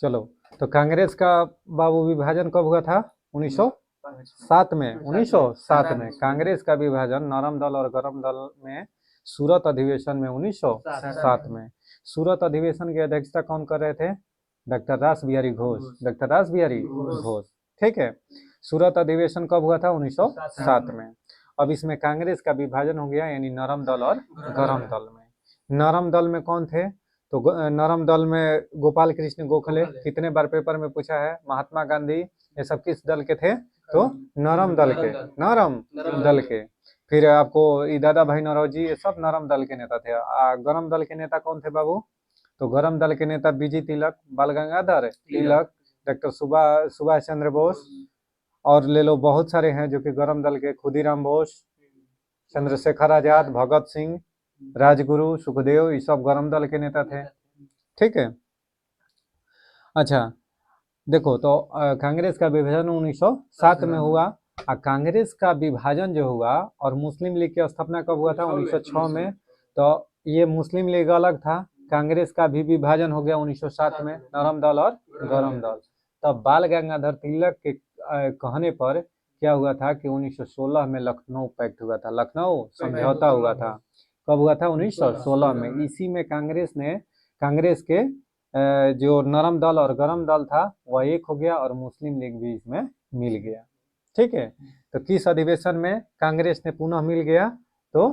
चलो, तो कांग्रेस का बाबू विभाजन कब हुआ था? 1907 में। 1907 में कांग्रेस का विभाजन नरम दल और गरम दल में सूरत अधिवेशन में 1907 में। सूरत अधिवेशन की अध्यक्षता कौन कर रहे थे? डॉक्टर रास बिहारी घोष। डॉक्टर रास बिहारी घोष, ठीक है। सूरत अधिवेशन कब हुआ था? 1907 में। अब इसमें कांग्रेस का विभाजन हो गया, यानी नरम दल और गरम दल में। नरम दल में कौन थे? तो नरम दल में गोपाल कृष्ण गोखले, कितने बार पेपर में पूछा है। महात्मा गांधी, ये सब किस दल के थे? तो नरम दल के, नरम दल के। फिर आपको दादा भाई नौरोजी, ये सब नरम दल के नेता थे। गरम दल के नेता कौन थे बाबू? तो गरम दल के नेता बीजी तिलक, बाल गंगाधर तिलक, डॉक्टर सुभाष चंद्र बोस, और ले लो बहुत सारे हैं जो कि गरम दल के। खुदीराम बोस, चंद्रशेखर आजाद, भगत सिंह, राजगुरु, सुखदेव, ये सब गरम दल के नेता थे, ठीक है। अच्छा, देखो तो कांग्रेस का विभाजन 1907 में हुआ। कांग्रेस का विभाजन जो हुआ और मुस्लिम लीग की स्थापना कब हुआ था? 1906 में। तो ये मुस्लिम लीग अलग था, कांग्रेस का भी विभाजन हो गया 1907 में, नरम दल और गरम दल। तब बाल गंगाधर तिलक के कहने पर क्या हुआ था कि 1916 में लखनऊ पैक्ट हुआ था, लखनऊ समझौता हुआ था। कब हुआ था? 1916 में। इसी में कांग्रेस के जो नरम दल और गरम दल था वह एक हो गया और मुस्लिम लीग भी इसमें मिल गया, ठीक है। तो किस अधिवेशन में कांग्रेस ने पुनः मिल गया? तो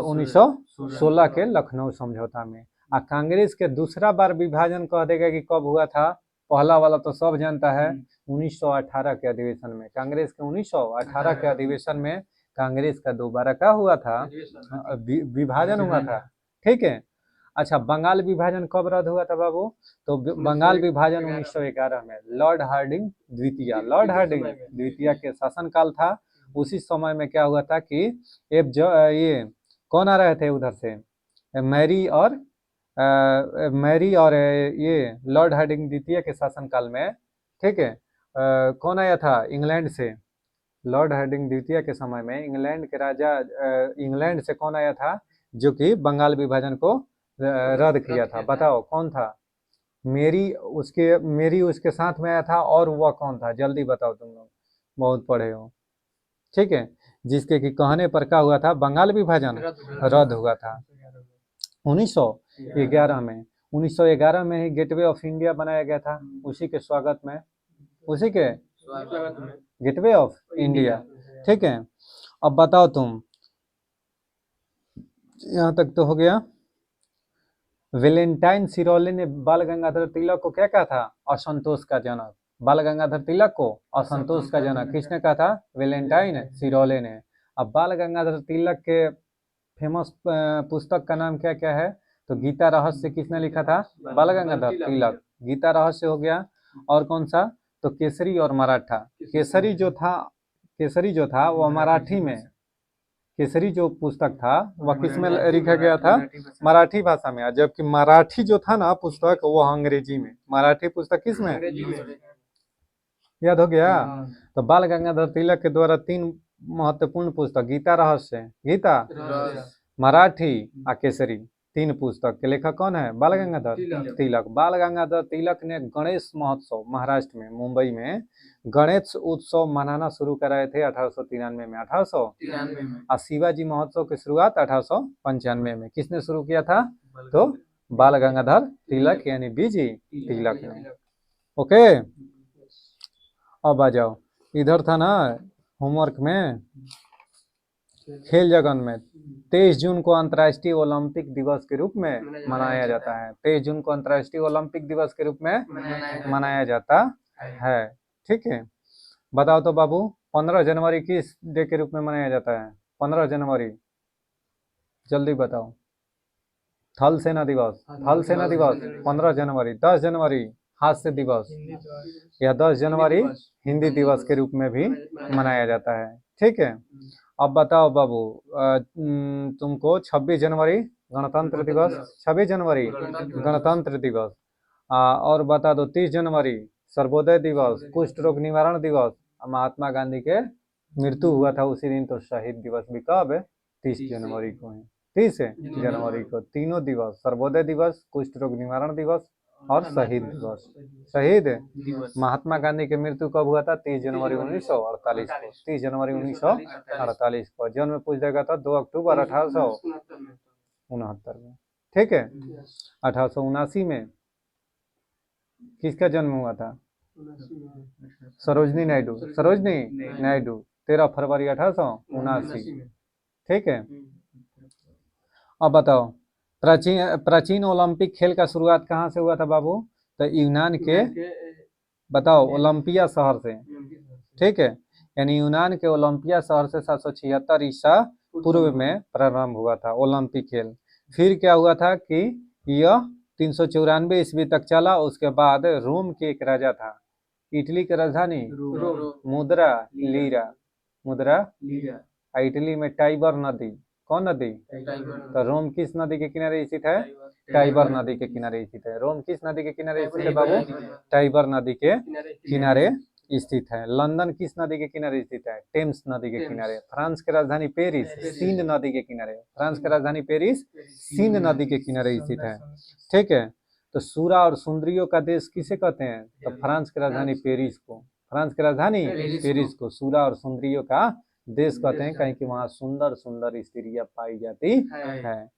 1916 के लखनऊ समझौता में। कांग्रेस के दूसरा बार विभाजन कह देगा कि कब हुआ था? पहला वाला तो सब जानता है, 1918 के अधिवेशन में। कांग्रेस के 1918 के अधिवेशन में कांग्रेस का दोबारा क्या हुआ था? विभाजन हुआ था, ठीक है। अच्छा, बंगाल विभाजन कब रद्द हुआ था बाबू? तो बंगाल विभाजन 1911 में, लॉर्ड हार्डिंग द्वितीय के शासनकाल था। उसी समय में क्या हुआ था कि ये कौन आ रहे थे उधर से? मैरी और ये लॉर्ड हार्डिंग द्वितीय के शासनकाल में, ठीक है। कौन आया था इंग्लैंड से? लॉर्ड हार्डिंग द्वितीय के समय में इंग्लैंड के राजा, इंग्लैंड से कौन आया था जो कि बंगाल विभाजन को रद्द किया था? बताओ कौन था? मेरी उसके साथ में आया था, और वह कौन था? जल्दी बताओ, तुम लोग बहुत पढ़े हो, ठीक है। जिसके कि कहने पर क्या हुआ था? बंगाल विभाजन रद्द हुआ था 1911 में। 1911 में ही गेटवे ऑफ इंडिया बनाया गया था, उसी के स्वागत में, उसी के गेटवे ऑफ इंडिया, ठीक है। अब बताओ तुम, यहाँ तक तो हो गया। वेलेंटाइन सिरोले ने बाल गंगाधर तिलक को क्या कहा था? असंतोष का जनक। बाल गंगाधर तिलक को असंतोष का जनक किसने कहा था? वेलेंटाइन सिरोले ने। अब बाल गंगाधर तिलक के फेमस पुस्तक का नाम क्या क्या है? तो गीता रहस्य किसने लिखा था? बाल गंगाधर तिलक। गीता रहस्य हो गया, और कौन सा? तो केसरी और मराठा। केसरी जो था वो मराठी में, केसरी जो पुस्तक था वह किस में लिखा गया था? मराठी भाषा में। जबकि मराठी जो था ना पुस्तक, वो अंग्रेजी में। मराठी पुस्तक किस में? याद हो गया? तो बाल गंगाधर तिलक के द्वारा 3 महत्वपूर्ण पुस्तक, गीता रहस्य, गीता, मराठी और केसरी, 3 पुस्तक के लेखक कौन है? बाल गंगाधर तिलक। बाल गंगाधर तिलक ने गणेश महोत्सव महाराष्ट्र में, मुंबई में गणेश उत्सव मनाना शुरू कराए थे 1893 में। 1893 में। और शिवाजी महोत्सव की शुरुआत 1895 में किसने शुरू किया था? तो बाल गंगाधर तिलक, यानी बीजी तिलक ने। ओके, अब आ जाओ, इधर था ना होमवर्क में, खेल जगत में 23 जून को अंतर्राष्ट्रीय ओलंपिक दिवस के रूप में मनाया जाता है। 23 जून को अंतर्राष्ट्रीय ओलंपिक दिवस के रूप में मनाया जाता है, ठीक है। बताओ तो बाबू, 15 जनवरी किस डे के रूप में मनाया जाता है? 15 जनवरी, जल्दी बताओ। थल सेना दिवस, 15 जनवरी। 10 जनवरी हास्य दिवस, या 10 जनवरी हिंदी दिवस के रूप में भी मनाया जाता है, ठीक है। अब बताओ बाबू, तुमको 26 जनवरी गणतंत्र दिवस, 26 जनवरी गणतंत्र दिवस, और बता दो 30 जनवरी सर्वोदय दिवस, कुष्ठ रोग निवारण दिवस। महात्मा गांधी के मृत्यु हुआ था उसी दिन, तो शहीद दिवस भी कब है? 30 जनवरी को है। 30 जनवरी को तीनों दिवस, सर्वोदय दिवस, कुष्ठ रोग निवारण दिवस और शहीद दिवस। शहीद महात्मा गांधी की मृत्यु कब हुआ था? 30 जनवरी 1948 को। 30 जनवरी 1948 को। जन्म पूछ देगा तो 2 अक्टूबर 1869 में। ठीक है। 1879 में किसका जन्म हुआ था? सरोजनी नायडू। सरोजनी नायडू 13 फरवरी 1879। ठीक है। अब बताओ, प्राचीन ओलंपिक खेल का शुरुआत कहाँ से हुआ था बाबू? तो यूनान के, बताओ, ओलंपिया शहर से। ठीक है। यानी यूनान के ओलंपिया शहर से 776 ईसा पूर्व में प्रारंभ हुआ था ओलंपिक खेल। फिर क्या हुआ था कि यह 394 ईस्वी तक चला। उसके बाद रोम के एक राजा था, इटली की राजधानी मुद्रा लीरा। मुद्रा लीरा। इटली में टाइबर नदी, कौन नदी? तो रोम किस नदी के किनारे स्थित है? टाइबर नदी के किनारे स्थित है। रोम किस नदी के किनारे स्थित है बाबू? टाइबर नदी के किनारे स्थित है। लंदन किस नदी के किनारे स्थित है? टेम्स नदी के किनारे। फ्रांस की राजधानी पेरिस सींध नदी के किनारे। फ्रांस की राजधानी पेरिस सींध नदी के किनारे स्थित है। ठीक है। तो सूरा और सुंदरियों का देश किसे कहते हैं? तो फ्रांस की राजधानी पेरिस को। फ्रांस की राजधानी पेरिस को सूरा और सुंदरियों का देश कहते हैं, कहीं कि वहां सुंदर सुंदर स्त्रियां पाई जाती है।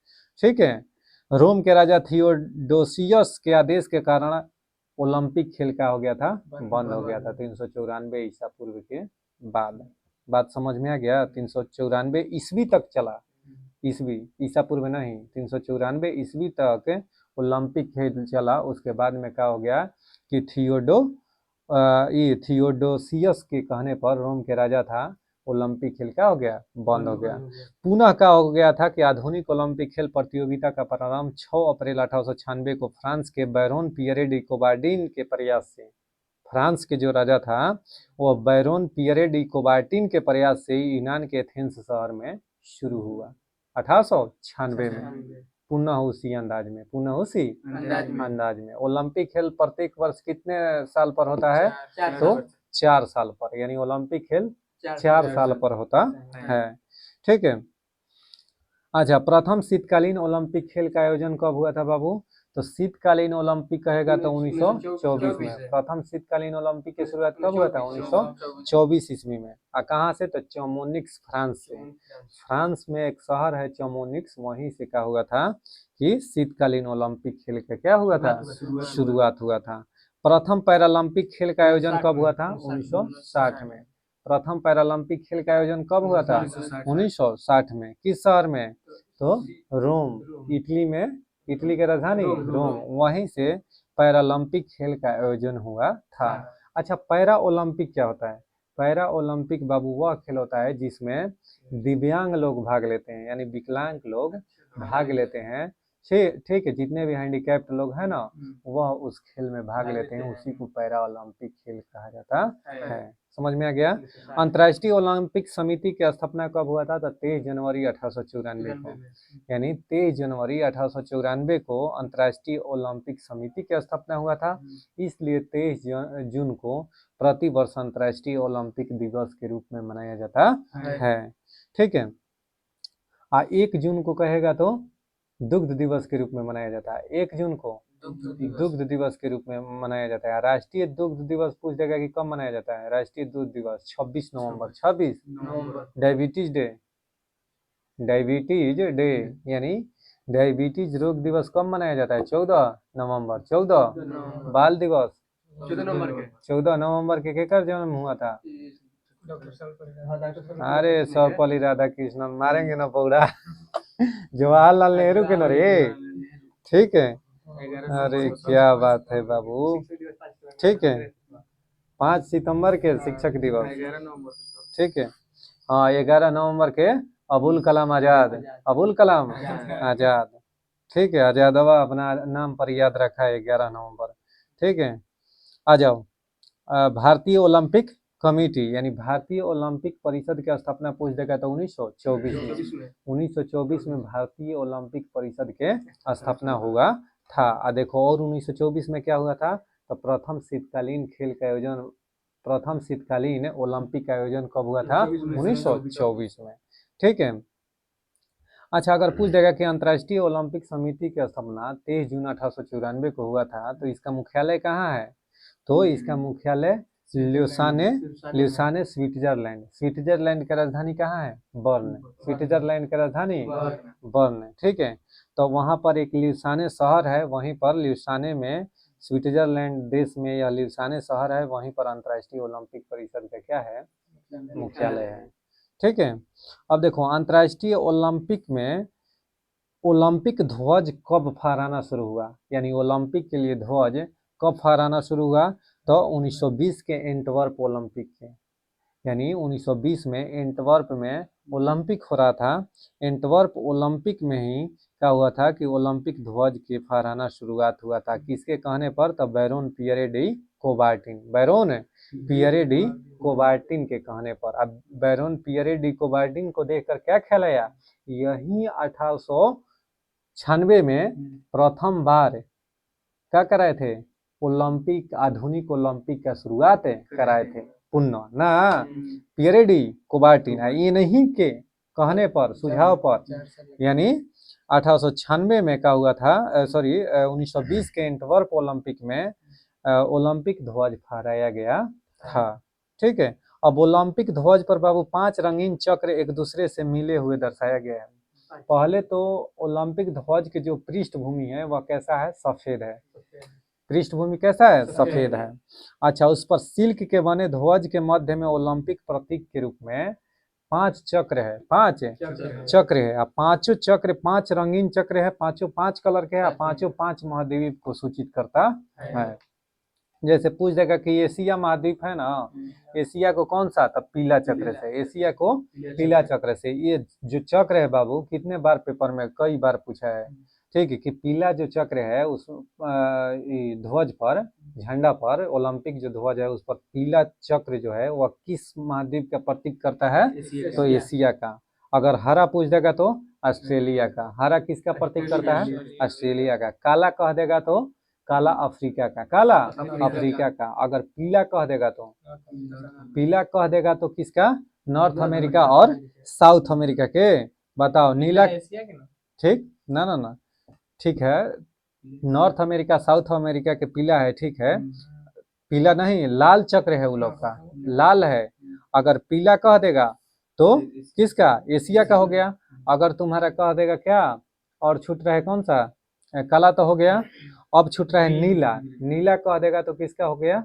ठीक है। रोम के राजा थियोडोसियस के आदेश के कारण ओलंपिक खेल का हो गया था, बंद हो गया था 394 ईसा पूर्व के बाद। बात समझ में आ गया? 394 ईस्वी तक चला। ईस्वी, ईसा पूर्व नहीं, 394 ईस्वी तक ओलंपिक खेल चला। उसके बाद में क्या हो गया कि थियोडोसियस के कहने पर, रोम के राजा था, ओलंपिक खेल क्या हो गया? बंद हो गया। पुनः क्या हो गया था कि आधुनिक ओलंपिक खेल प्रतियोगिता का प्रारंभ 6 अप्रैल 1896 को फ्रांस के बैरोन पियरे डी कोबार्टिन के प्रयास से। फ्रांस के जो राजा था वो बैरोन पियरे डी कोबार्टिन के प्रयास से यूनान के एथेंस शहर में शुरू हुआ 1896 में। पुनः उसी अंदाज में, पुनः उसी अंदाज में। ओलंपिक खेल प्रत्येक वर्ष कितने साल पर होता है? तो 4 साल पर। यानी ओलंपिक खेल 4 साल पर होता है। ठीक है। अच्छा, प्रथम शीतकालीन ओलंपिक खेल का आयोजन कब हुआ था बाबू? तो शीतकालीन ओलंपिक कहेगा तो 1924 में। प्रथम शीतकालीन ओलंपिक की शुरुआत कब हुआ था? 1924 ईस्वी में। कहाँ से? तो चौमोनिक्स, फ्रांस से। फ्रांस में एक शहर है चौमोनिक्स, वहीं से क्या हुआ था कि शीतकालीन ओलंपिक खेल का क्या हुआ था? शुरुआत हुआ था। प्रथम पैरालंपिक खेल का आयोजन कब हुआ था? 1960 में। प्रथम पैरालंपिक खेल का आयोजन कब हुआ था? 1960 में। किस शहर में? तो रोम, इटली में। इटली की राजधानी रोम, वहीं से पैरालंपिक खेल का आयोजन हुआ था। अच्छा, पैरा ओलंपिक क्या होता है? पैरा ओलंपिक बाबू वह खेल होता है जिसमें दिव्यांग लोग भाग लेते हैं, यानी विकलांग लोग भाग लेते हैं। ठीक है। जितने भी हैंडीकैप्ड लोग हैं ना, वह उस खेल में भाग लेते हैं। उसी को पैरा ओलंपिक खेल कहा जाता है। समझ में आ गया? अंतर्राष्ट्रीय ओलंपिक समिति की स्थापना कब हुआ था? तो 23 जनवरी 1894 को। यानी 23 जनवरी 1894 को अंतर्राष्ट्रीय ओलंपिक समिति की स्थापना हुआ था। इसलिए 23 जून को प्रति वर्ष अंतर्राष्ट्रीय ओलंपिक दिवस के रूप में मनाया जाता है। ठीक है। 1 जून को कहेगा तो दुग्ध दिवस के रूप में मनाया जाता है। 1 जून को दुग्ध दिवस के रूप में मनाया जाता है। राष्ट्रीय दुग्ध दिवस पूछ देगा कि कब मनाया जाता है? राष्ट्रीय दूध दिवस 26 नवंबर। 26 डायबिटीज डे। डायबिटीज डे यानी डायबिटीज रोग दिवस कब मनाया जाता है? 14 नवंबर। 14 बाल दिवस 14 नवंबर के केकर जन्म हुआ था? अरे सर्वपल्ली राधाकृष्णन, मारेंगे ना पौड़ा। जवाहरलाल नेहरू के ना रे। ठीक है। अरे क्या बात है बाबू। ठीक है। 5 सितंबर के शिक्षक दिवस। ठीक है। हाँ, 11 नवंबर के अबुल कलाम आजाद। अबुल कलाम आजाद। ठीक है। आजादवा अपना नाम पर याद रखा है 11 नवंबर। ठीक है। आ जाओ। भारतीय ओलंपिक कमेटी यानी भारतीय ओलंपिक परिषद की स्थापना पूछ देगा तो 1924 में। 1924 में भारतीय ओलंपिक परिषद के स्थापना हुआ था। देखो, और 1924 में क्या हुआ था? तो प्रथम शीतकालीन खेल का आयोजन, प्रथम शीतकालीन ओलंपिक का आयोजन कब हुआ था? 1924 में। ठीक है। अच्छा, अगर पूछ देगा कि अंतर्राष्ट्रीय ओलंपिक समिति की स्थापना 23 जून 1894 को हुआ था, तो इसका मुख्यालय कहाँ है? तो इसका मुख्यालय ल्यूसाने स्विट्जरलैंड। स्विट्जरलैंड की राजधानी कहाँ है? बर्न। स्विट्जरलैंड की राजधानी बर्न, ठीक है। तो वहाँ पर एक ल्यूसाने शहर है, वहीं पर ल्यूसाने में, स्विट्जरलैंड देश में यह ल्यूसाने शहर है, वहीं पर अंतर्राष्ट्रीय ओलंपिक परिषद का क्या है? मुख्यालय है, ठीक है। अब देखो, अंतर्राष्ट्रीय ओलंपिक में ओलंपिक ध्वज कब फहराना शुरू हुआ, यानी ओलंपिक के लिए ध्वज कब फहराना शुरू हुआ? तो 1920 के एंटवर्प ओलंपिक के, यानी 1920 में एंटवर्प में ओलंपिक हो रहा था। एंटवर्प ओलंपिक में ही क्या हुआ था कि ओलंपिक ध्वज के फहराना शुरुआत हुआ था। किसके कहने पर? तो Baron Pierre de Coubertin, Baron Pierre de Coubertin के कहने पर। अब बैरोन पियरे डी कोबार्टिन को देखकर क्या ख्याल आया? यही 1896 में प्रथम बार क्या कराए थे? ओलंपिक, आधुनिक ओलंपिक का शुरुआत कराए थे पुनः ना पियरे डी कोबार्टिन, ये नहीं के कहने पर, सुझाव पर। यानी 1896 में क्या हुआ था, 1920 के एंटवर्प ओलंपिक में ओलंपिक ध्वज फहराया गया था, ठीक है। अब ओलंपिक ध्वज पर बाबू 5 रंगीन चक्र एक दूसरे से मिले हुए दर्शाया गया है। पहले तो ओलंपिक ध्वज की जो पृष्ठभूमि है वह कैसा है? सफेद है। पृष्ठभूमि कैसा है? सफेद है। अच्छा, उस पर सिल्क के बने ध्वज के मध्य में ओलंपिक प्रतीक के रूप में 5 चक्र है, 5 चक्र है। अब पांचों चक्र 5 रंगीन चक्र है, पांचों 5 कलर के है, पांचों 5 महाद्वीप को सूचित करता है। जैसे पूछ देगा कि एशिया महाद्वीप है ना, एशिया को कौन सा? तब पीला चक्र से, एशिया को पीला चक्र से। ये जो चक्र है बाबू, कितने बार पेपर में कई बार पूछा है, ठीक है, कि पीला जो चक्र है उस ध्वज पर, झंडा पर, ओलंपिक जो ध्वज है उस पर पीला चक्र जो है वह किस महाद्वीप का प्रतीक करता है? तो एशिया का। अगर हरा पूछ देगा तो ऑस्ट्रेलिया का। हरा किसका प्रतीक करता है? ऑस्ट्रेलिया का। काला कह देगा तो काला अफ्रीका का, काला अफ्रीका का। अगर पीला कह देगा तो, पीला कह देगा तो किसका? नॉर्थ अमेरिका और साउथ अमेरिका के। बताओ, नीला, ठीक ना ना ना, ठीक है, नॉर्थ अमेरिका साउथ अमेरिका के पीला है, ठीक है। पीला नहीं, लाल चक्र है वो लोग का, लाल है। अगर पीला कह देगा तो किसका? एशिया का हो गया। अगर तुम्हारा कह देगा क्या, और छूट रहा है कौन सा? काला तो हो गया, अब छूट रहा है नीला। नीला कह देगा तो किसका हो गया?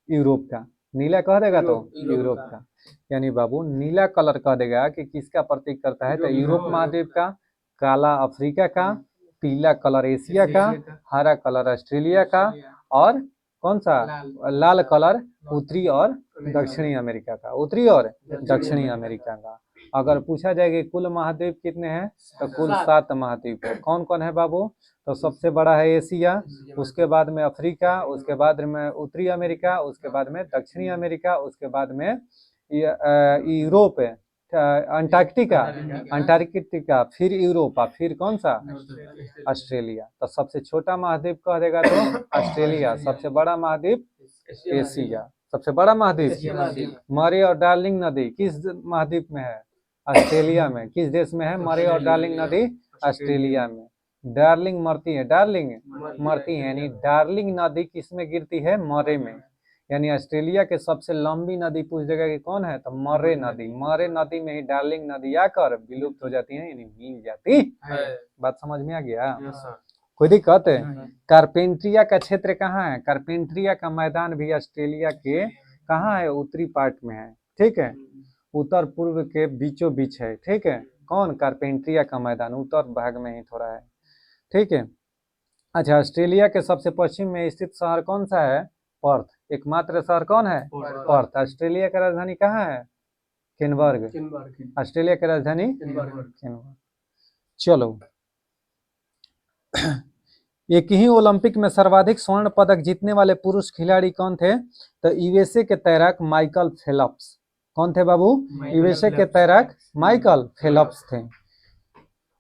यूरोप का। नीला कह देगा तो यूरोप का। यानी बाबू नीला कलर कह देगा कि किसका प्रतीक करता है? तो यूरोप महाद्वीप का, काला अफ्रीका का, पीला कलर एशिया का, हरा कलर ऑस्ट्रेलिया का, और कौन सा? लाल कलर उत्तरी और दक्षिणी अमेरिका का, उत्तरी और दक्षिणी अमेरिका का। अगर पूछा जाए कि कुल महाद्वीप कितने हैं, तो कुल 7 महाद्वीप है। कौन कौन है बाबू? तो सबसे बड़ा है एशिया, उसके बाद में अफ्रीका, उसके बाद में उत्तरी अमेरिका, उसके बाद में दक्षिणी अमेरिका, उसके बाद में यूरोप है, अंटार्कटिका, फिर यूरोप, फिर कौन सा? ऑस्ट्रेलिया। तो सबसे छोटा महाद्वीप कह देगा तो ऑस्ट्रेलिया, सबसे बड़ा महाद्वीप एशिया, सबसे बड़ा महाद्वीप। मरे और डार्लिंग नदी किस महाद्वीप में है? ऑस्ट्रेलिया में। किस देश में है मरे और डार्लिंग नदी? ऑस्ट्रेलिया में। डार्लिंग मरती है, डार्लिंग मरती है, यानी डार्लिंग नदी किस में गिरती है? मरे में। यानी ऑस्ट्रेलिया के सबसे लंबी नदी पूछ देगा कि कौन है, तो मरे नदी। मरे नदी में ही डार्लिंग नदी आकर विलुप्त हो जाती है, यानी मिल जाती है। बात समझ में आ गया? कोई दिक्कत है? कारपेंट्रिया का क्षेत्र कहाँ है? कारपेंट्रिया का मैदान भी ऑस्ट्रेलिया के कहाँ है? उत्तरी पार्ट में है, ठीक है, उत्तर पूर्व के बीचों बीच है, ठीक है। कौन? कारपेंट्रिया का मैदान उत्तर भाग में ही थोड़ा है, ठीक है। अच्छा, ऑस्ट्रेलिया के सबसे पश्चिम में स्थित शहर कौन सा है? पर्थ। एकमात्र शहर कौन है? पर्थ। ऑस्ट्रेलिया की राजधानी कहाँ है? कैनबर्ग। ऑस्ट्रेलिया की राजधानी कैनबर्ग। चलो, एक ही ओलंपिक में सर्वाधिक स्वर्ण पदक जीतने वाले पुरुष खिलाड़ी कौन थे? तो यूएसए के तैराक माइकल फेल्प्स। कौन थे बाबू? यूएसए के तैराक माइकल फेल्प्स थे।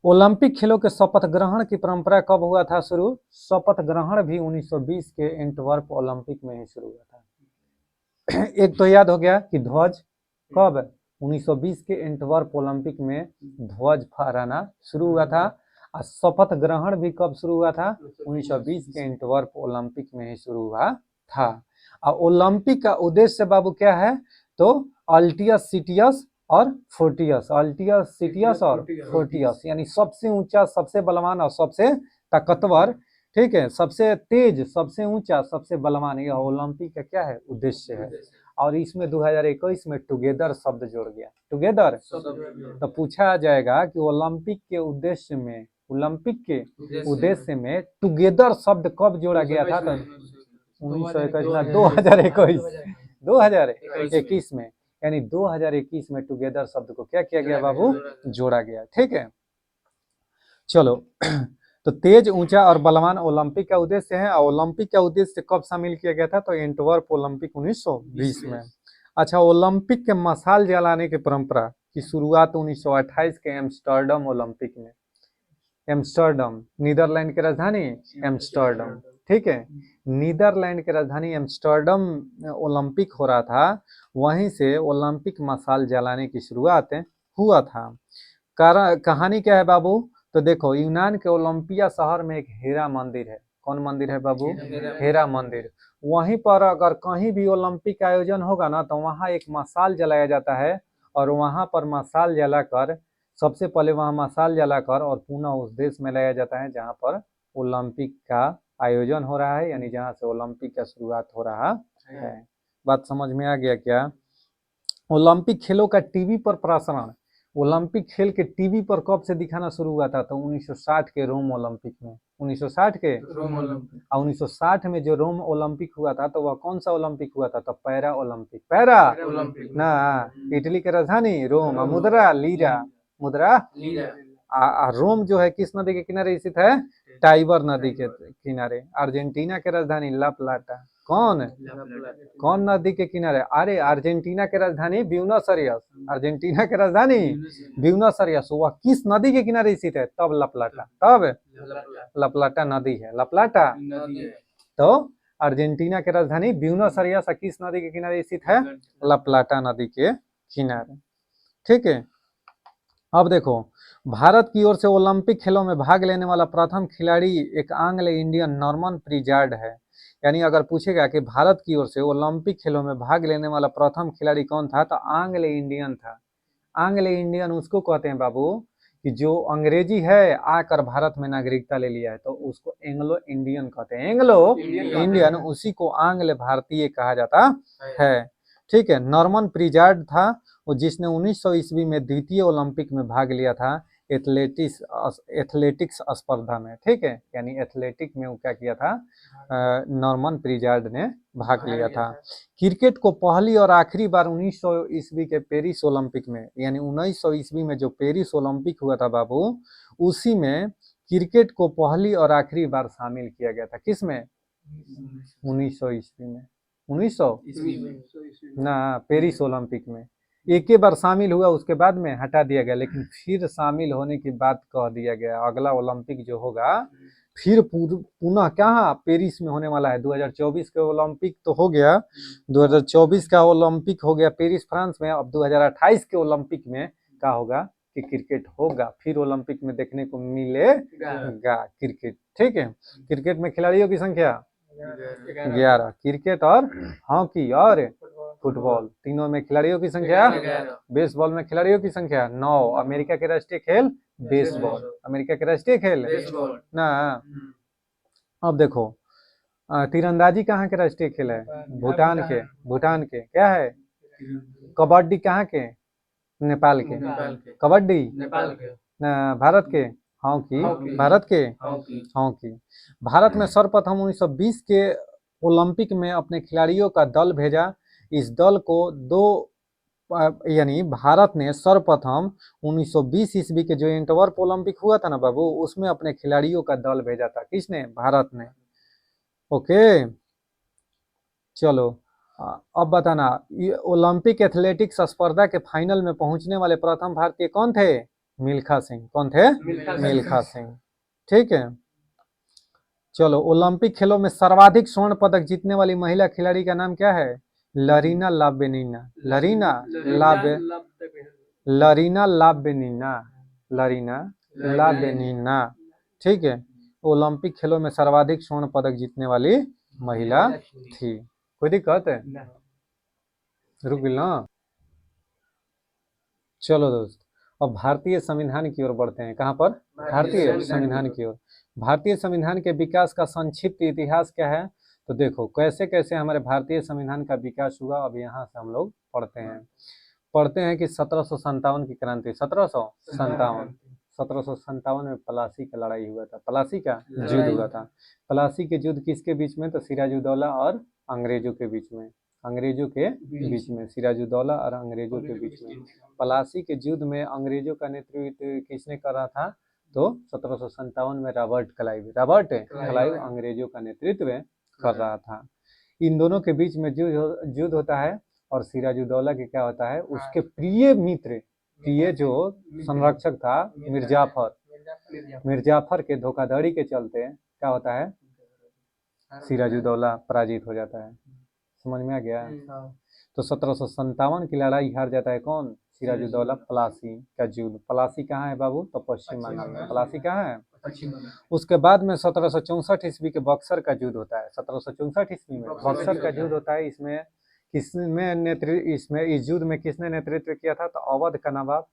ओलंपिक खेलों के शपथ ग्रहण की परंपरा कब हुआ था शुरू? शपथ ग्रहण भी 1920 के एंटवर्प ओलंपिक में ही शुरू हुआ था। एक तो याद हो गया कि ध्वज कब 1920 के एंटवर्प ओलंपिक में ध्वज फहराना शुरू हुआ था। और शपथ ग्रहण भी कब शुरू हुआ था? 1920 के एंटवर्प ओलंपिक में ही शुरू हुआ था। और ओलंपिक का उद्देश्य बाबू क्या है? तो अल्टियस, सिटियस और फोर्टियस, अल्टियस, सिटियस और फोर्टियस, यानी सबसे ऊंचा, सबसे बलवान और सबसे ताकतवर, ठीक है, सबसे तेज, सबसे ऊंचा, सबसे बलवान, यह ओलंपिक का क्या है? उद्देश्य है। और इसमें 2021 में टुगेदर शब्द जोड़ गया, टुगेदर। तो पूछा जाएगा कि ओलंपिक के उद्देश्य में, ओलंपिक के उद्देश्य में टुगेदर शब्द कब जोड़ा गया था? तो 1921 2021 में, यानी 2021 में टुगेदर शब्द को क्या किया गया बाबू? जोड़ा गया। ठीक है, चलो तो तेज, ऊंचा और बलवान ओलंपिक का उद्देश्य है। ओलंपिक का उद्देश्य कब शामिल किया गया था? तो एंटवर्प ओलंपिक 1920 में। अच्छा, ओलंपिक के मशाल जलाने की परंपरा की शुरुआत 1928 के एम्स्टर्डम ओलंपिक में। एम्स्टर्डम, नीदरलैंड की राजधानी एम्स्टर्डम, ठीक है, नीदरलैंड की राजधानी एम्स्टर्डम ओलंपिक हो रहा था, वहीं से ओलंपिक मशाल जलाने की शुरुआत हुआ था। कहानी क्या है बाबू? तो देखो, यूनान के ओलंपिया शहर में एक हेरा मंदिर है। कौन मंदिर है बाबू? हेरा मंदिर। वहीं पर अगर कहीं भी ओलंपिक का आयोजन होगा ना, तो वहाँ एक मशाल जलाया जाता है, और वहाँ पर मशाल जलाकर, सबसे पहले वहाँ मशाल जलाकर और पुनः उस देश में लाया जाता है जहाँ पर ओलंपिक का आयोजन हो रहा है, यानी जहाँ से ओलंपिक का शुरुआत हो रहा है। बात समझ में आ गया क्या? ओलंपिक खेलों का टीवी पर प्रसारण, ओलंपिक खेल के टीवी पर कब से दिखाना शुरू हुआ था? तो 1960 के रोम ओलंपिक में। 1960 के रोम ओलंपिक। और 1960 में जो रोम ओलंपिक हुआ था, तो वह कौन सा ओलंपिक हुआ था? तो पैरा ओलंपिक, पैरा ओलंपिक ना, इटली की राजधानी रोम। मुद्रा लीरा, मुद्रा रोम जो है किस नदी के किनारे स्थित है? टाइबर नदी के किनारे। अर्जेंटीना की राजधानी ला प्लाटा, कौन नदी के किनारे? अरे अर्जेंटीना की राजधानी ब्यूनस आयर्स, अर्जेंटीना की राजधानी ब्यूनस आयर्स, वह किस नदी के किनारे स्थित है? तब ला प्लाटा, तब ला प्लाटा नदी है, ला प्लाटा। तो अर्जेंटीना की राजधानी ब्यूनस आयर्स किस नदी के किनारे स्थित है? ला प्लाटा नदी के किनारे। ठीक है, अब देखो, भारत की ओर से ओलंपिक खेलों में भाग लेने वाला प्रथम खिलाड़ी एक एंग्लो इंडियन नॉर्मन प्रिजार्ड है। यानी अगर पूछेगा कि भारत की ओर से ओलंपिक खेलों में भाग लेने वाला प्रथम खिलाड़ी कौन था, तो एंग्लो इंडियन था। एंग्लो इंडियन उसको कहते हैं बाबू कि जो अंग्रेजी है आकर भारत में नागरिकता ले लिया है, तो उसको एंग्लो इंडियन कहते हैं। एंग्लो इंडियन, उसी को आंग्ल भारतीय कहा जाता है। ठीक है, नॉर्मन प्रिजार्ड था वो, जिसने 1900 ईस्वी में द्वितीय ओलंपिक में भाग लिया था एथलेटिक्स स्पर्धा में। ठीक है, यानी एथलेटिक में वो क्या किया था? नॉर्मन प्रिजार्ड ने भाग लिया था। क्रिकेट को पहली और आखिरी बार 1900 ईस्वी के पेरिस ओलंपिक में, यानी 1900 ईस्वी में जो पेरिस ओलंपिक हुआ था बाबू, उसी में क्रिकेट को पहली और आखिरी बार शामिल किया गया था। किसमें? 1900 ईस्वी में, 1900 ना, पेरिस ओलंपिक में एक ही बार शामिल हुआ, उसके बाद में हटा दिया गया, लेकिन फिर शामिल होने की बात कह दिया गया। अगला ओलंपिक जो होगा फिर पुनः कहाँ? पेरिस में होने वाला है। 2024 के ओलंपिक तो हो गया, 2024 का ओलंपिक हो गया पेरिस फ्रांस में। अब 2028 के ओलंपिक में क्या होगा कि क्रिकेट होगा, फिर ओलंपिक में देखने को मिलेगा क्रिकेट। ठीक है, क्रिकेट में खिलाड़ियों की संख्या 11, क्रिकेट और हॉकी और फुटबॉल तीनों में खिलाड़ियों की संख्या। बेसबॉल में खिलाड़ियों की संख्या 9। अमेरिका के राष्ट्रीय खेल बेसबॉल, अमेरिका के राष्ट्रीय खेल ना। अब देखो, तीरंदाजी कहाँ के राष्ट्रीय खेल है? भूटान के, भूटान के। क्या है? कबड्डी कहाँ के? नेपाल के। कबड्डी ना, भारत के। हॉकी भारत के। हॉकी भारत में सर्वप्रथम 1920 के ओलंपिक में अपने खिलाड़ियों का दल भेजा। इस दल को यानी भारत ने सर्वप्रथम 1920 ईस्वी के जो एंटवर्प ओलंपिक हुआ था ना बाबू, उसमें अपने खिलाड़ियों का दल भेजा था। किसने? भारत ने। ओके, चलो अब बताना, ओलंपिक एथलेटिक्स स्पर्धा के फाइनल में पहुंचने वाले प्रथम भारतीय कौन थे? मिल्खा सिंह। कौन थे? मिल्खा सिंह। ठीक है, चलो, ओलंपिक खेलों में सर्वाधिक स्वर्ण पदक जीतने वाली महिला खिलाड़ी का नाम क्या है? लरीना लाबेनिना, लरीना लाबे, लरीना लाबेनिना, लरीना लाबेनिना, ठीक है। ओलंपिक खेलों में सर्वाधिक स्वर्ण पदक जीतने वाली महिला थी। कोई दिक्कत है? रुक गई ना। चलो दोस्त, अब भारतीय संविधान की ओर बढ़ते हैं। कहाँ पर? भारतीय संविधान की ओर। भारतीय संविधान के विकास का संक्षिप्त इतिहास क्या है? तो देखो कैसे कैसे हमारे भारतीय संविधान का विकास हुआ, अब यहाँ से हम लोग पढ़ते हैं कि 1757 की क्रांति, 1757 में प्लासी का लड़ाई हुआ था, प्लासी का युद्ध हुआ था। प्लासी के युद्ध किसके बीच में? तो सिराजुद्दौला और अंग्रेजों के बीच में, सिराजुद्दौला और अंग्रेजों के बीच में। प्लासी के युद्ध में अंग्रेजों का नेतृत्व किसने करा था? तो 1757 में रॉबर्ट क्लाइव अंग्रेजों का नेतृत्व कर रहा था। इन दोनों के बीच में युद्ध होता है और सिराजुद्दौला के क्या होता है, उसके प्रिय जो संरक्षक था मिर्जाफर के धोखाधड़ी के चलते क्या होता है, सिराजुद्दौला पराजित हो जाता है। समझ में आ गया? तो 1757 की लड़ाई हार जाता है कौन? सिराजुद्दौला। प्लासी का युद्ध, प्लासी कहाँ है बाबू? तो पश्चिम बंगाल में। प्लासी कहाँ है? उसके बाद में 1764 ईस्वी के बक्सर का युद्ध होता है। 1764 ईस्वी में बक्सर का युद्ध होता है। इस युद्ध में किसने नेतृत्व किया था? तो अवध का नवाब,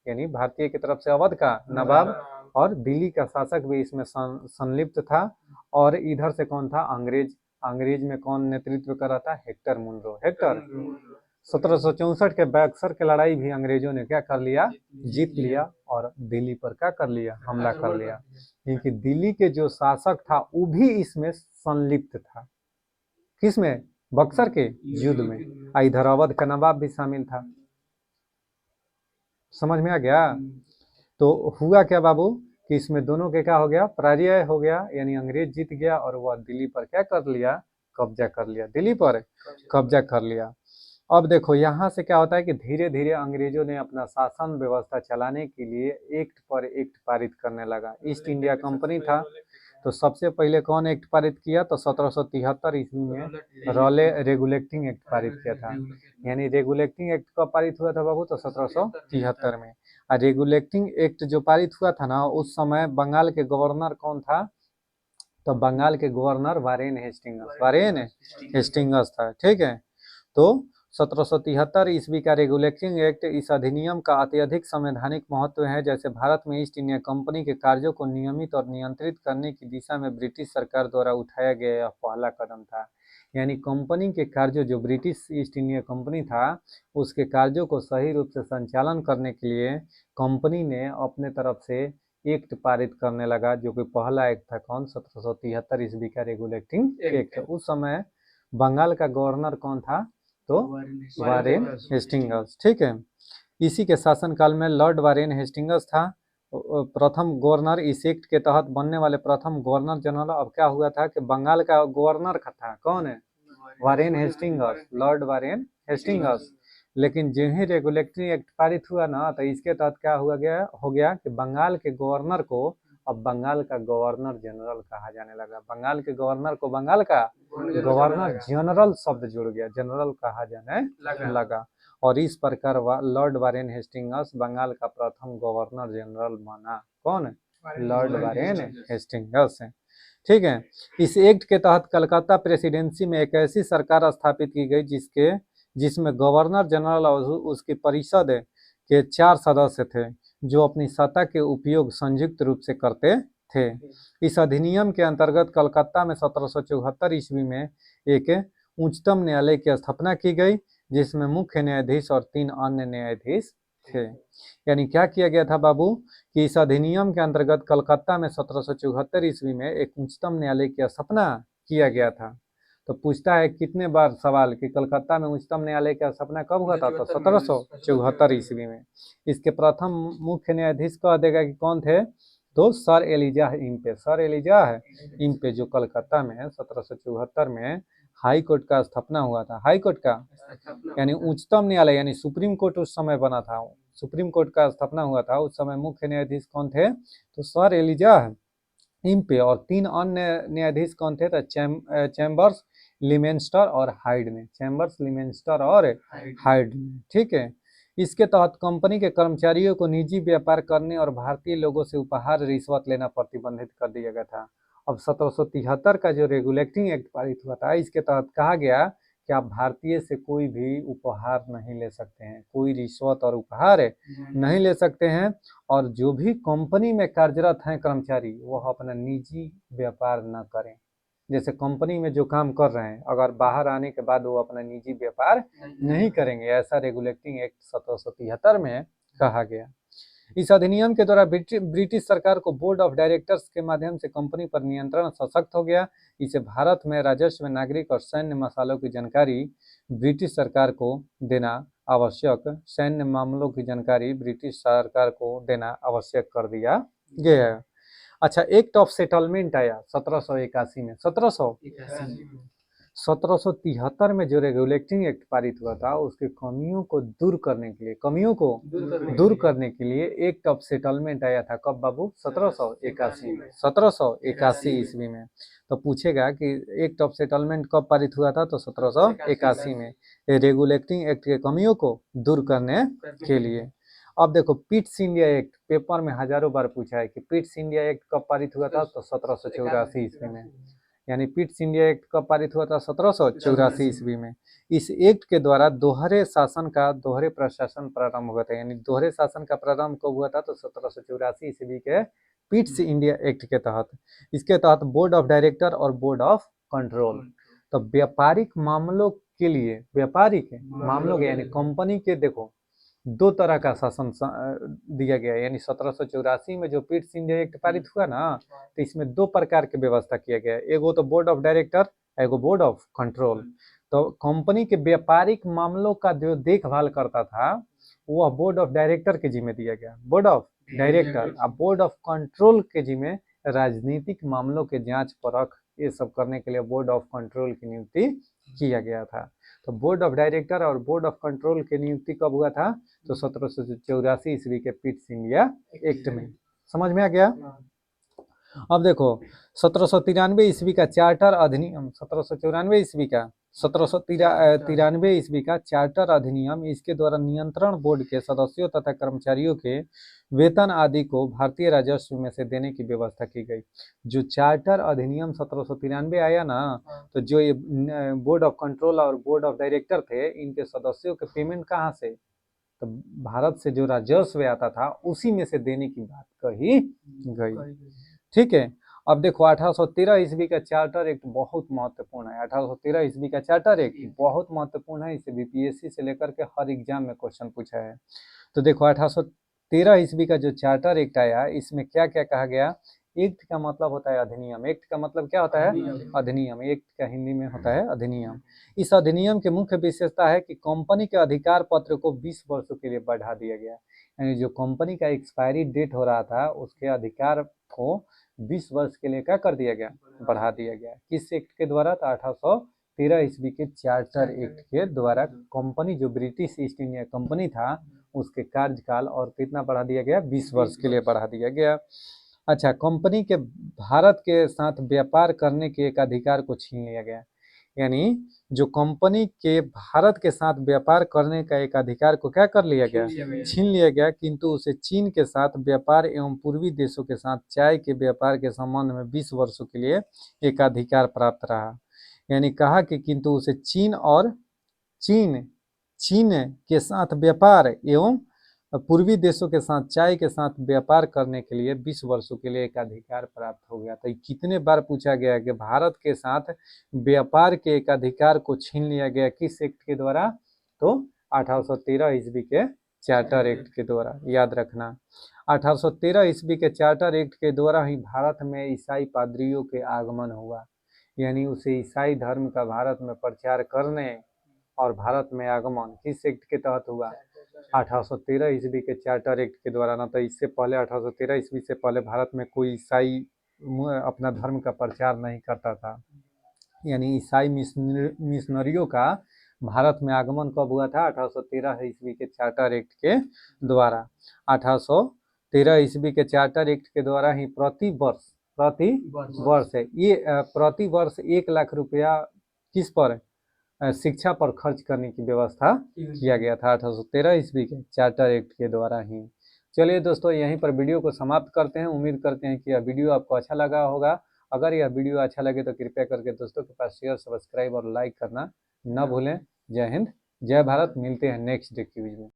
यानी भारतीय की तरफ से अवध का नवाब, और दिल्ली का शासक भी इसमें संलिप्त था। और इधर से कौन था? अंग्रेज में कौन नेतृत्व कर रहा था? Hector Munro. 1764 के बक्सर की लड़ाई भी अंग्रेजों ने क्या कर लिया? जीत लिया और दिल्ली पर क्या कर लिया? हमला कर लिया। क्योंकि दिल्ली के जो शासक था वो भी इसमें संलिप्त था। किसमें? बक्सर के युद्ध में। इधर अवध का नवाब भी शामिल था। समझ में आ गया? तो हुआ क्या बाबू कि इसमें दोनों के क्या हो गया? पराजय हो गया, यानी अंग्रेज जीत गया और वह दिल्ली पर क्या कर लिया? कब्जा कर लिया। दिल्ली पर कब्जा कर लिया। अब देखो यहाँ से क्या होता है कि धीरे धीरे अंग्रेजों ने अपना शासन व्यवस्था चलाने के लिए एक्ट पर एक्ट पारित करने लगा। ईस्ट इंडिया कंपनी था, तो सबसे पहले कौन एक्ट पारित किया? तो 1773 ईस्वी में रॉले रेगुलेटिंग एक्ट पारित किया था। यानी रेगुलेटिंग एक्ट कब पारित हुआ था बाबू? तो 1773 में। और रेगुलेटिंग एक्ट जो पारित हुआ था ना, उस समय बंगाल के गवर्नर कौन था? तो बंगाल के गवर्नर वारेन हेस्टिंग्स था। ठीक है। तो 1773 ईस्वी का रेगुलेटिंग एक्ट, इस अधिनियम का अत्यधिक संवैधानिक महत्व है। जैसे भारत में ईस्ट इंडिया कंपनी के कार्यों को नियमित और नियंत्रित करने की दिशा में ब्रिटिश सरकार द्वारा उठाया गया यह पहला कदम था। यानी कंपनी के कार्यों, जो ब्रिटिश ईस्ट इंडिया कंपनी था, उसके कार्यों को सही रूप से संचालन करने के लिए कंपनी ने अपने तरफ से एक्ट पारित करने लगा, जो कि पहला एक्ट था कौन? 1773 ईस्वी का रेगुलेटिंग एक्ट। उस समय बंगाल का गवर्नर कौन था? तो वारेन हेस्टिंग्स। ठीक है। इसी के शासनकाल में लॉर्ड वारेन हेस्टिंग्स था प्रथम गवर्नर। इस एक्ट के तहत बनने वाले प्रथम गवर्नर जनरल। अब क्या हुआ था कि बंगाल का गवर्नर था कौन है? Warren Hastings, Lord Warren Hastings. लेकिन जो ही रेगुलेटरी एक्ट पारित हुआ ना, तो इसके तहत क्या हो गया कि बंगाल के गवर्नर को अब बंगाल का गवर्नर जनरल कहा जाने लगा। बंगाल के गवर्नर को बंगाल का गवर्नर जनरल शब्द जुड़ गया, जनरल कहा जाने लगा। और इस प्रकार लॉर्ड वारेन हेस्टिंग्स बंगाल का प्रथम गवर्नर जनरल बना। कौन? लॉर्ड वारेन हेस्टिंग्स है। ठीक है। इस एक्ट के तहत कलकत्ता प्रेसिडेंसी में एक ऐसी सरकार स्थापित की गई जिसमें गवर्नर जनरल और उसकी परिषद के 4 सदस्य थे, जो अपनी सत्ता के उपयोग संयुक्त रूप से करते थे। इस अधिनियम के अंतर्गत कलकत्ता में 1774 ईस्वी में एक उच्चतम न्यायालय की स्थापना की गई, जिसमें मुख्य न्यायाधीश और 3 अन्य न्यायाधीश थे। यानी क्या किया गया था बाबू कि इस अधिनियम के अंतर्गत कलकत्ता में 1774 ईस्वी में एक उच्चतम न्यायालय की स्थापना किया गया था। तो पूछता है कितने बार सवाल कि कलकत्ता में उच्चतम न्यायालय की स्थापना कब हुआ था? तो 1774 ईस्वी में। इसके प्रथम मुख्य न्यायाधीश कह देगा कि कौन थे? तो sir Elijah Impey. Sir Elijah Impey जो कलकत्ता में 1774 में हाई कोर्ट का स्थापना हुआ था। हाई कोर्ट का यानी उच्चतम न्यायालय, यानी सुप्रीम कोर्ट उस समय बना था। सुप्रीम कोर्ट का स्थापना हुआ था। उस समय मुख्य न्यायाधीश कौन थे? तो सर एलिजाह इम्पे। और 3 अन्य न्यायाधीश कौन थे? तो चैम्बर्स लिमेंस्टर और हाइड ने, चैम्बर्स, लिमेंस्टर और हाइड ने, ठीक है। इसके तहत कंपनी के कर्मचारियों को निजी व्यापार करने और भारतीय लोगों से उपहार रिश्वत लेना प्रतिबंधित कर दिया गया था। अब 1773 का जो रेगुलेटिंग एक्ट पारित हुआ था, इसके तहत कहा गया कि आप भारतीय से कोई भी उपहार नहीं ले सकते हैं, कोई रिश्वत और उपहार नहीं ले सकते हैं, और जो भी कंपनी में कार्यरत हैं कर्मचारी वह अपना निजी व्यापार न करें। जैसे कंपनी में जो काम कर रहे हैं, अगर बाहर आने के बाद वो अपना निजी व्यापार नहीं करेंगे, ऐसा रेगुलेटिंग एक्ट 1773 में कहा गया। इस अधिनियम के द्वारा ब्रिटिश सरकार को बोर्ड ऑफ डायरेक्टर्स के माध्यम से कंपनी पर नियंत्रण सशक्त हो गया। इसे भारत में राजस्व, नागरिक और सैन्य मसालों की जानकारी ब्रिटिश सरकार को देना आवश्यक, सैन्य मामलों की जानकारी ब्रिटिश सरकार को देना आवश्यक कर दिया गया। अच्छा, एक्ट ऑफ सेटलमेंट आया 1781 में। 1773 में जो रेगुलेटिंग एक्ट पारित हुआ था, उसके कमियों को दूर करने के लिए, दूर करने के लिए एक्ट ऑफ सेटलमेंट आया था। कब बाबू? 1781 में, 1781 ईस्वी में। तो पूछेगा कि एक्ट ऑफ सेटलमेंट कब पारित हुआ था, तो 1781 में। रेगुलेटिंग एक्ट के कमियों को दूर करने के लिए। अब देखो, पिट्स इंडिया एक्ट पेपर में हजारों बार पूछा है कि पिट्स इंडिया एक्ट कब पारित हुआ था, तो 1784 ईस्वी में। यानी पिट्स इंडिया एक्ट कब पारित हुआ था? 1784 ईस्वी में। इस एक्ट के द्वारा दोहरे शासन का दोहरे प्रशासन प्रारंभ हुआ था। यानी दोहरे शासन का प्रारंभ कब हुआ था, तो 1784 ईस्वी के पिट्स इंडिया एक्ट के तहत। इसके तहत बोर्ड ऑफ डायरेक्टर और बोर्ड ऑफ कंट्रोल, तो व्यापारिक मामलों के लिए, व्यापारिक मामलों के यानी कंपनी के, देखो दो तरह का शासन दिया गया है। यानी 1784 में जो पिट्स इंडिया एक्ट पारित हुआ ना, तो इसमें दो प्रकार की व्यवस्था किया गया है। एगो तो बोर्ड ऑफ डायरेक्टर, एगो बोर्ड ऑफ कंट्रोल। तो कंपनी के व्यापारिक मामलों का जो देखभाल करता था, वह बोर्ड ऑफ डायरेक्टर के जिम्मे दिया गया, बोर्ड ऑफ डायरेक्टर। और बोर्ड ऑफ कंट्रोल के जिम्मे राजनीतिक मामलों के जांच परख ये सब करने के लिए बोर्ड ऑफ कंट्रोल की नियुक्ति किया गया था। तो बोर्ड ऑफ डायरेक्टर और बोर्ड ऑफ कंट्रोल की नियुक्ति कब हुआ था, तो 1784 ईस्वी के पिट्स इंडिया एक्ट में। समझ में आ गया? अब देखो, 1793 ईस्वी का चार्टर अधिनियम, 1794 ईस्वी का 1793 ईस्वी का चार्टर अधिनियम, इसके द्वारा नियंत्रण बोर्ड के सदस्यों तथा कर्मचारियों के वेतन आदि को भारतीय राजस्व में से देने की व्यवस्था की गई। जो चार्टर अधिनियम 1793 आया ना, तो जो ये बोर्ड ऑफ कंट्रोल और बोर्ड ऑफ डायरेक्टर थे, इनके सदस्यों के पेमेंट कहाँ से, तो भारत से जो राजस्व आता था उसी में से देने की बात कही गई। ठीक है। अब देखो, 1813 ईस्वी का चार्टर एक्ट बहुत महत्वपूर्ण है। 1813 ईस्वी का चार्टर एक्ट बहुत महत्वपूर्ण है। इसे बीपीएससी से लेकर के हर एग्जाम में क्वेश्चन पूछा है। तो देखो, 1813 ईस्वी का जो चार्टर एक्ट आया, इसमें क्या क्या कहा गया। एक्ट का मतलब होता है अधिनियम। एक्ट का मतलब क्या होता है? अधिनियम। एक्ट का हिंदी में होता है अधिनियम। इस अधिनियम की मुख्य विशेषता है कि कंपनी के अधिकार पत्र को 20 वर्षों के लिए बढ़ा दिया गया। यानी जो कंपनी का एक्सपायरी डेट हो रहा था, उसके अधिकार को 20 वर्ष के लिए क्या कर दिया गया, बढ़ा दिया गया। किस एक्ट के द्वारा? तो 1813 ईस्वी के चार्टर एक्ट के द्वारा कंपनी, जो ब्रिटिश ईस्ट इंडिया कंपनी था, उसके कार्यकाल और कितना बढ़ा दिया गया, 20 वर्ष के लिए बढ़ा दिया गया। अच्छा, कंपनी के भारत के साथ व्यापार करने के एक अधिकार को छीन लिया गया। यानी जो कंपनी के भारत के साथ व्यापार करने का एक अधिकार को क्या कर लिया गया, छीन लिया गया। किंतु उसे चीन के साथ व्यापार एवं पूर्वी देशों के साथ चाय के व्यापार के संबंध में 20 वर्षों के लिए एक अधिकार प्राप्त रहा। यानी कहा कि किंतु उसे चीन के साथ व्यापार एवं पूर्वी देशों के साथ चाय के साथ व्यापार करने के लिए 20 वर्षों के लिए एक अधिकार प्राप्त हो गया। तो कितने बार पूछा गया कि भारत के साथ व्यापार के एक अधिकार को छीन लिया गया, किस एक्ट के द्वारा? तो 1813 ईस्वी के चार्टर एक्ट के द्वारा। याद रखना, 1813 ईस्वी के चार्टर एक्ट के द्वारा ही भारत में ईसाई पादरियों के आगमन हुआ। यानी उसे ईसाई धर्म का भारत में प्रचार करने और भारत में आगमन किस एक्ट के तहत हुआ? 1813 ईस्वी के चार्टर एक्ट के द्वारा। ना तो इससे पहले 1813 ईस्वी से पहले भारत में कोई ईसाई अपना धर्म का प्रचार नहीं करता था। यानी ईसाई मिशनरियों का भारत में आगमन कब हुआ था? 1813 ईस्वी के चार्टर एक्ट के द्वारा। 1813 ईस्वी के चार्टर एक्ट के द्वारा ही प्रति वर्ष है ये प्रति वर्ष 1 लाख रुपया किस पर, शिक्षा पर खर्च करने की व्यवस्था किया गया था 1813 ईस्वी के चार्टर एक्ट के द्वारा ही। चलिए दोस्तों, यहीं पर वीडियो को समाप्त करते हैं। उम्मीद करते हैं कि यह वीडियो आपको अच्छा लगा होगा। अगर यह वीडियो अच्छा लगे तो कृपया करके दोस्तों के पास शेयर, सब्सक्राइब और लाइक करना न भूलें। जय हिंद, जय भारत। मिलते हैं नेक्स्ट डे की वीडियो में।